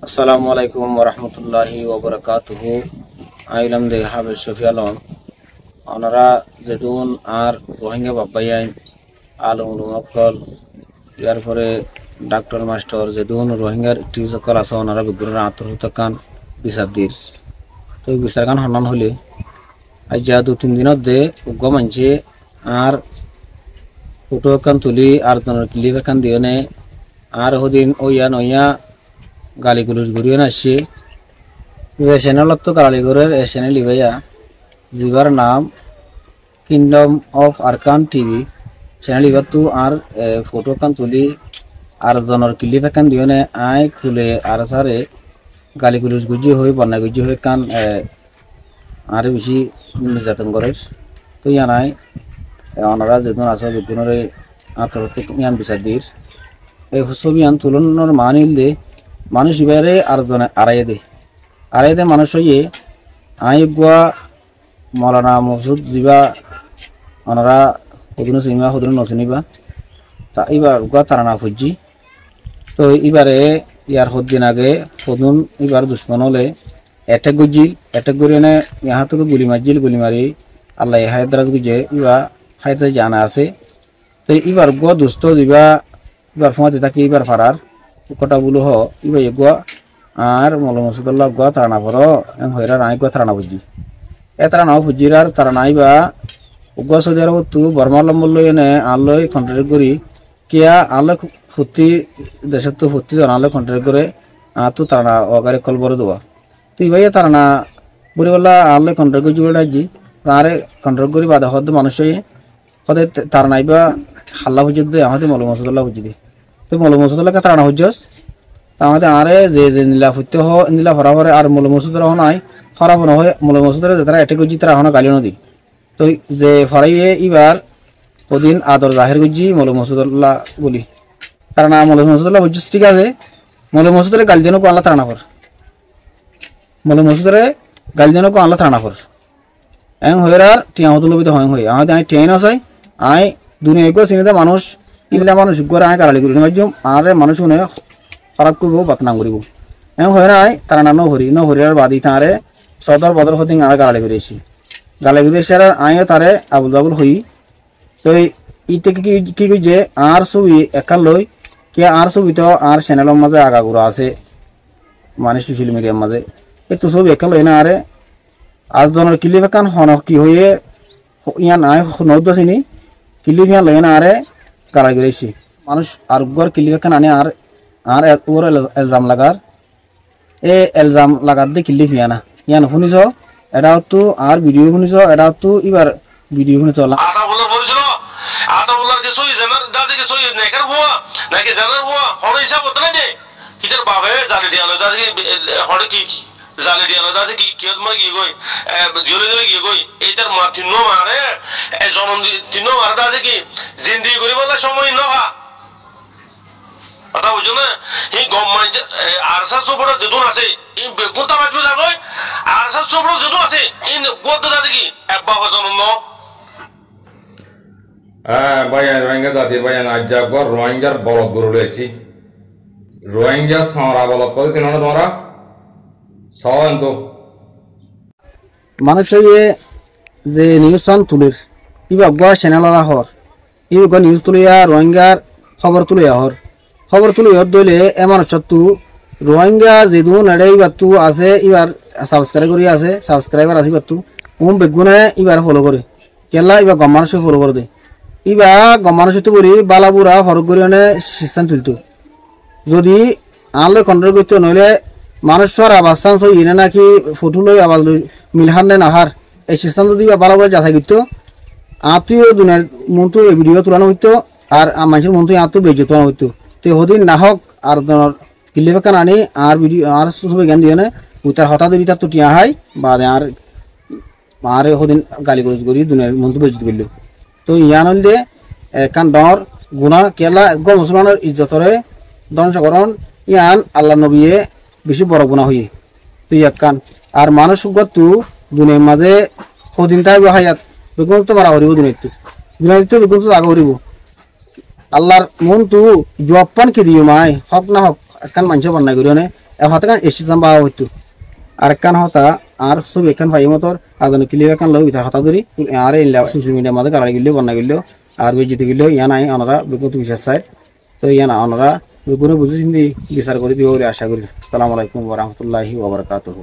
আসসালামু আলাইকুম ওরহমতুল্লাহি ওবরাকাতুহু। আইলাম দে হাবিব শফি আলম ওনারা যেদুন আর রোহিঙ্গা বাব্বাইয়াইন আলম মক্কল ইয়ার পরে ডাক্তার মাস্টার যেদুন রোহিঙ্গার টিউ সকল আছে ওনারা বিগ্রহের আত্মহত্যাকান বিচার দির তো বিচার কান হন্নান হলে আজ যা 2-3 দিনত দে উগ্র মানছে আর ফটো কান তুলি আর তোর ক্লিপ কান দিও নে আর হদিন ওইয়া নইয়া গালি গুলুজ ঘুরিয়ে আসছে যে চ্যানেল তো গালিগরের চ্যানেল ইভাইয়া জিবার নাম kingdom of Arakan TV channel ইভার তো আর ফটো কান তুলি আর জনের ক্লিপ কান দিও নে আই খুলে আর সারে গালি গুলুজ গুজি হয়ে বন্যা গুজি হয়ে কান আর বেশি নির্যাতন করে তো ইয়া নাই ওনারা যেদিন আসে বিজ্ঞানের আত্মহত্যা ইয়ান বিচার দির এই ছবি আন তুলনার মানিল দে মানুষ ইবারে আর জনে আড়াই দে মানুষ হইয়ে আই গুয়া মৌলানা মসুদ জিবা ওনারা সদুনো চিনিবা সদুনো নচিনিবা তা এবার গুয়া তারা না ফুজি তো এবারে ইয়ার দিন আগে সদুন এবার দুশ্মন হলে অ্যাটাক করি এনে ইহা থেকে গুলি মারি আল্লাহ হায়দ্রাজ গুজে ইবা হায়দ্রাজ জানা আছে তো এবার গুয়া দুস্থ জিবা এবার ফোঁয়াতে থাকি এবার ফারার কটা বুলো হ ইবা গুয়া আর মৌলানা মসুদুল্লাহ গুয়া তারা না পড়ো হইরা নাই গুয়া তারা না বুঝি তারা নাও ফুজির আর তারা নাইবা গুয়া সৌদি আরব তু বর্মালম্বল লই এনে আলোয় কন্ট্রাক্ট করি কিয়া আলো ফুটি দেশের তো ফুটি জানালে কন্ট্রাক্ট করে তো তারা না অগারে কল বড় দেওয়া তো ইবাই তারা না বুড়ি বললা আলোয় কন্ট্রাক্ট করি জুড়ে রাজি তারে কন্ট্রাক্ট করি বাদা হদ মানুষ হদে তারা নাইবা হাল্লা ফুজি দে আমাদের মৌলানা মসুদুল্লাহ ফুজি দে তো মৌলানা মসুদুল্লাহকে তারা না হজ্জস আমাদের আরে যে নীলা ফুটতে নীলা ফরা ফরে আর মৌলানা মসুদের নাই ফরা ফোন হয় মৌলানা মসুদের তারা এটে গুজি তারা হনা গালি নদী তো যে ফরাইয়ে এবার ওদিন আদর জাহের গুজি মৌলানা মসুদুল্লাহ বলি তারা না মৌলানা মসুদুল্লাহ বুঝছিস ঠিক আছে মৌলানা মসুদের গালি দেন আল্লাহ তারা না ফর মৌলানা মসুদের গালি দেন আল্লাহ তারা না ফর এং হয়ে আর টিয়া হতুলবিত হয় হয়ে আমাদের আই ট্রেন আছে আই দুনিয়া এগো চিনিতে মানুষ ইল্লা মানুষ গড়ে আয় গালি করি মাধ্যম আর মানুষ শুনে খারাপ করব বাতনাম করিব এমন হয় নাই তারা না নহরি আর বাদি তারে সদর বদর হতে আর গালি করেছি আর আয়ও তারে আবুল বাবুল হই তো ইতে কি যে আর ছবি একাল লই কে আর ছবি তো আর চ্যানেলের মাঝে আগাগুড়া আছে মানে সোশ্যাল মিডিয়ার মাঝে তো ছবি একাল লই না আরে আজ জনের কিলিপ একান হন কি হয়ে ইয়ান আয় নদ চিনি কিলিপ ইয়ান লই না আরে গালি করেছি মানুষ আর গর কিলিপ একান আনে আর ওর এলজাম লাগার এলজাম লাগার দিয়ে কিল্লি ফিয়ানা ইয়ান শুনিছ এটা তো আর ভিডিও শুনিছ এটা তো এবার ভিডিও শুনিছ আটা বলার বলছিল আটা বলার কিছু জানার দাদি কিছু নেকার হুয়া নাকি জানার হুয়া হর হিসাব হতো না যে কিটার বাবে জালি দিয়ালো দাদি হরে কি জালি দিয়ালো দাদি কি কিয়ত মা কি গই জলে কি গই এইটার মা তিন্ন মারে জনম তিন্ন মারে দাদি কি জিন্দি করিবলে সময় নহা কথা বুঝছো না এই গভর্নমেন্ট আরসা চোপড়া যেদুন আছে এই বেগুনটা বাজু যাগৈ আরসা চোপড়া যেদুন আছে এই গোদ দাদি কি এক বাবা জনম ভাইয়া রোহিঙ্গা জাতির ভাইয়া আজ্জা গর রোহিঙ্গার বলদ গরু লইছি রোহিঙ্গা সারা বলদ করেছিল না তোমরা সবাই তো মানুষ যে নিউজ চান তুলির ইবা গুয়া চ্যানেল হর ইবা নিউজ তুলিয়া রোহিঙ্গার খবর তুলিয়া হর খবর তুলি হর দইলে এমন সত্তু রোহিঙ্গা যেদুন এড়ে এবার তু আছে এবার সাবস্ক্রাইবার আছে এবার তু বেগুনে এবার ফলো করে কেলা এবার গম মানুষ ফলো করে দে এবার গম মানুষ তো করি বালাবুরা ফরক করে অনে সিস্টেম তুলতো যদি আনলে কন্ট্রোল করতে নইলে মানুষের আবাস চান্স হই না নাকি ফটো লই আবাস লই মিলহান নে নাহার এই সিস্টেম যদি বালাবুরা যাচাই করতো আত্মীয় দুনিয়ার মনতো এই ভিডিও তোলানো হইতো আর মানুষের মনতো আত্মীয় বেজে তোলানো হইতো তো হদিন না হোক আর কিল্লি বেকান আনি আর ভিডিও আর সবাই জ্ঞান দিয়ে তার হঠাৎ তার তো টিয়া হয় বা আর হদিন গালি গরজ করি দুনিয়ার মন তো বেজিত করল তো ইয়ান হল দে কান ডর গুণা কেলা একদম মুসলমানের ইজ্জতরে ধ্বংসকরণ ইয়ান আল্লাহ নবীয়ে বেশি বড় গুণা হইয়ে তুই এক কান আর মানুষ তু দুনিয়ার মাঝে হদিন তাই হায়াত বেগুন তো মারা হরিব দুনিয়াতে বেগুন তো জাগা হরিব আল্লাহর মন তু জবান কি দিও মাই হক না হক একখান মানুষ বান্না করি হতা এসি জাম বাবা হইতো আর কান হতা আর সব এখান ভাই মতর আদন কিলি কান লই তার হতা ধরি আর এই সোশ্যাল মিডিয়া মধ্যে গাড়ি গিলে বন্যা গিলো আর বেজিতে গিলো ইয়া নাই ওনারা বিগত বিশ্বাস চাই তো ইয়া না ওনারা কোনো বুঝে চিন্তি বিচার করে দিব বলে আশা করি। আসসালামু আলাইকুম ওয়া রাহমাতুল্লাহি ওয়া বারাকাতুহু।